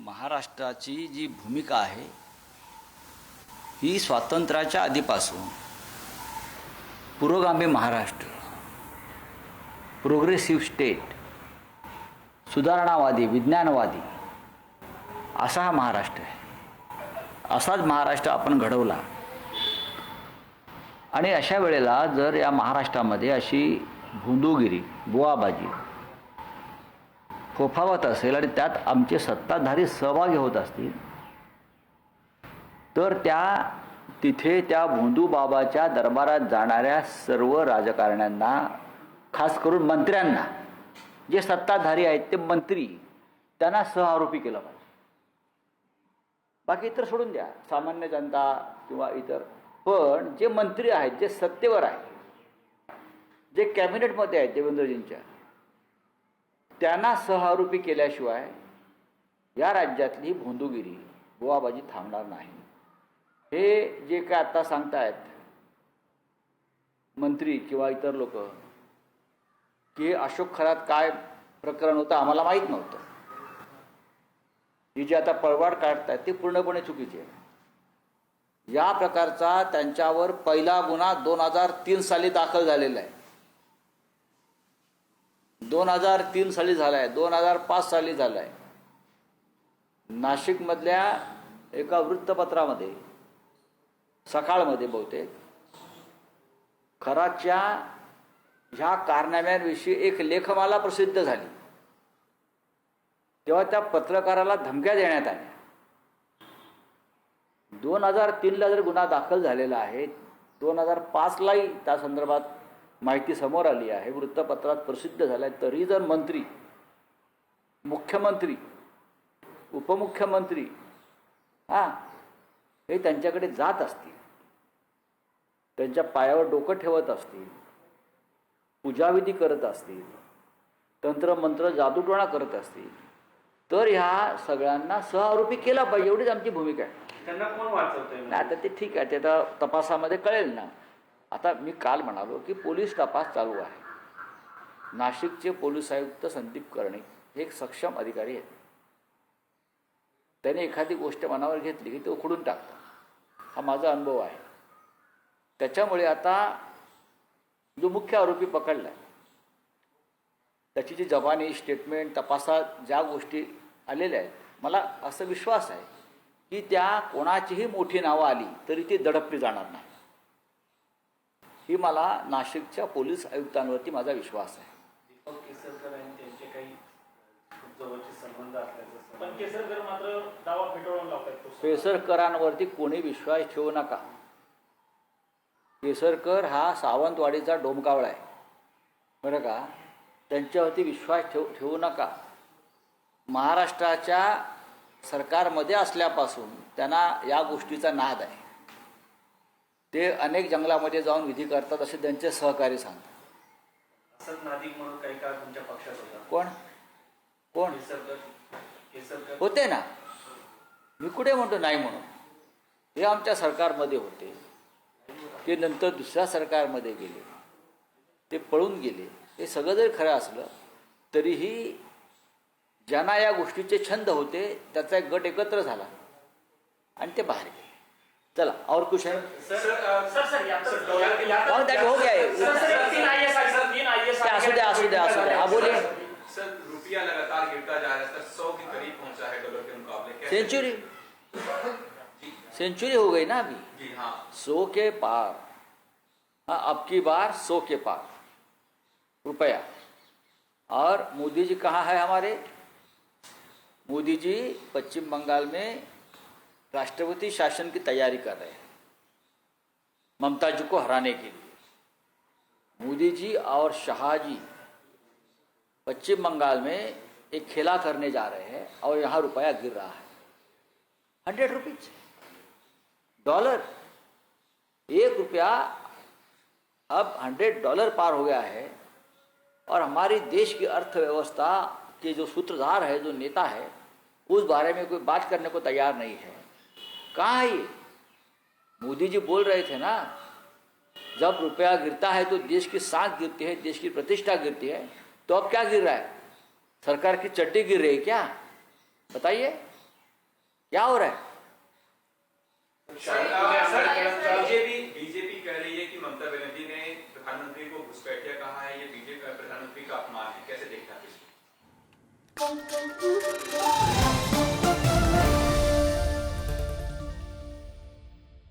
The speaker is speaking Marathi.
महाराष्ट्राची जी भूमिका आहे ही स्वातंत्र्याच्या आधीपासून पुरोगामी महाराष्ट्र, प्रोग्रेसिव्ह स्टेट, सुधारणावादी, विज्ञानवादी असा हा महाराष्ट्र आहे. असाच महाराष्ट्र आपण घडवला. आणि अशा वेळेला जर या महाराष्ट्रामध्ये अशी भोंदूगिरी, बुवाबाजी फोफावत असेल आणि त्यात आमचे सत्ताधारी सहभागी होत असतील तर तिथे त्या भोंदूबाबाच्या दरबारात जाणाऱ्या सर्व राजकारण्यांना, खास करून मंत्र्यांना, जे सत्ताधारी आहेत ते मंत्री, त्यांना सहआरोपी केलं पाहिजे. बाकी इतर सोडून द्या, सामान्य जनता किंवा इतर. पण जे मंत्री आहेत, जे सत्तेवर आहेत, जे कॅबिनेटमध्ये आहेत देवेंद्रजींच्या, त्यांना सहआरोपी केल्याशिवाय या राज्यातली भोंदूगिरी, बुवाबाजी थांबणार नाही. हे जे काय आता सांगतायत मंत्री किंवा इतर लोक की अशोक खरात काय प्रकरण होतं आम्हाला माहीत नव्हतं, ही जी आता पळवाट काढतायत ते पूर्णपणे चुकीचे आहे. या प्रकारचा त्यांच्यावर पहिला गुन्हा 2003 साली दाखल झालेला आहे. 2003 साली झाला आहे, 2005 साली झाला आहे. नाशिकमधल्या एका वृत्तपत्रामध्ये, सकाळमध्ये बहुतेक, खरातच्या ह्या कारनाम्यांविषयी एक लेखमाला प्रसिद्ध झाली. तेव्हा त्या पत्रकाराला धमक्या देण्यात आल्या. 2003ला जर गुन्हा दाखल झालेला आहे, 2005लाही त्या संदर्भात माहिती समोर आली आहे, वृत्तपत्रात प्रसिद्ध झाला आहे, तरी जर मंत्री, मुख्यमंत्री, उपमुख्यमंत्री हे त्यांच्याकडे जात असतील, त्यांच्या पायावर डोकं ठेवत असतील, पूजाविधी करत असतील, तंत्रमंत्र जादूटोणा करत असतील, तर ह्या सगळ्यांना सहआरोपी केला पाहिजे. एवढीच आमची भूमिका आहे. त्यांना कोण वाचवतंय? नाही, आता ते ठीक आहे, ते आता तपासामध्ये कळेल ना. आता मी काल म्हणालो की पोलीस तपास चालू आहे. नाशिकचे पोलीस आयुक्त संदीप कर्णे हे एक सक्षम अधिकारी आहेत. त्याने एखादी गोष्ट मनावर घेतली की ते उखडून टाकतात. हा माझा अनुभव आहे. त्याच्यामुळे आता जो मुख्य आरोपी पकडला आहे त्याची जी जबानी स्टेटमेंट, तपासात ज्या गोष्टी आलेल्या आहेत, मला असं विश्वास आहे की त्या कोणाचीही मोठी नावं आली तरी ती दडपली जाणार नाही. ही मला नाशिकच्या पोलीस आयुक्तांवरती माझा विश्वास आहे. दीपक केसरकर आणि त्यांचे काही खूप जवळचे संबंध असल्याचं, पण केसरकर मात्र दावा फेटाळून लावतात. केसरकरांवरती कोणी विश्वास ठेवू नका. केसरकर हा सावंतवाडीचा डोमकावळा आहे, बरं का. त्यांच्यावरती विश्वास ठेवू नका. महाराष्ट्राच्या सरकारमध्ये असल्यापासून त्यांना या गोष्टीचा नाद आहे. ते अनेक जंगलामध्ये जाऊन विधी करतात असे त्यांचे सहकारी सांगतात. असंच नादिक म्हणून काही काळ तुमच्या पक्षात होता. कोण कोण केसरकर होते ना. मी कुठे म्हणतो नाही म्हणून. हे आमच्या सरकारमध्ये होते, ते नंतर दुसऱ्या सरकारमध्ये गेले, ते पळून गेले. हे सगळं जरी खरं असलं तरीही ज्यांना या गोष्टीचे छंद होते त्याचा एक गट एकत्र झाला आणि ते बाहेर गेले. चला, और कुछ है? असू द्या. हाँ बोलिए. सर, रुपया लगातार गिरता जा रहा है सर, 100 के करीब पहुंचा है डॉलर के मुकाबले. सेंचुरी हो गई ना अभी. जी हाँ, 100 के पार. हाँ, अब की बार 100 के पार रुपया. और मोदी जी कहाँ है हमारे? मोदी जी पश्चिम बंगाल में राष्ट्रपति शासन की तैयारी कर रहे हैं ममता जी को हराने के लिए. मोदी जी और शाह जी पश्चिम बंगाल में एक खेला करने जा रहे हैं और यहाँ रुपया गिर रहा है. 100 रुपीज डॉलर. ₹1 अब $100 पार हो गया है. और हमारी देश की अर्थव्यवस्था के जो सूत्रधार है, जो नेता है, उस बारे में कोई बात करने को तैयार नहीं है. कहाँ है ये? मोदी जी बोल रहे थे ना, जब रुपया गिरता है तो देश की सांख गिरती है, देश की प्रतिष्ठा गिरती है. तो अब क्या गिर रहा है? सरकार की चड्डी गिर रही है क्या? बताइए. क्या हो रहा है? बीजेपी कह रही है कि ममता बनर्जी ने प्रधानमंत्री को घुसपैठिया कहा है, ये बीजेपी प्रधानमंत्री का अपमान है, कैसे देखते हैं आप इसको?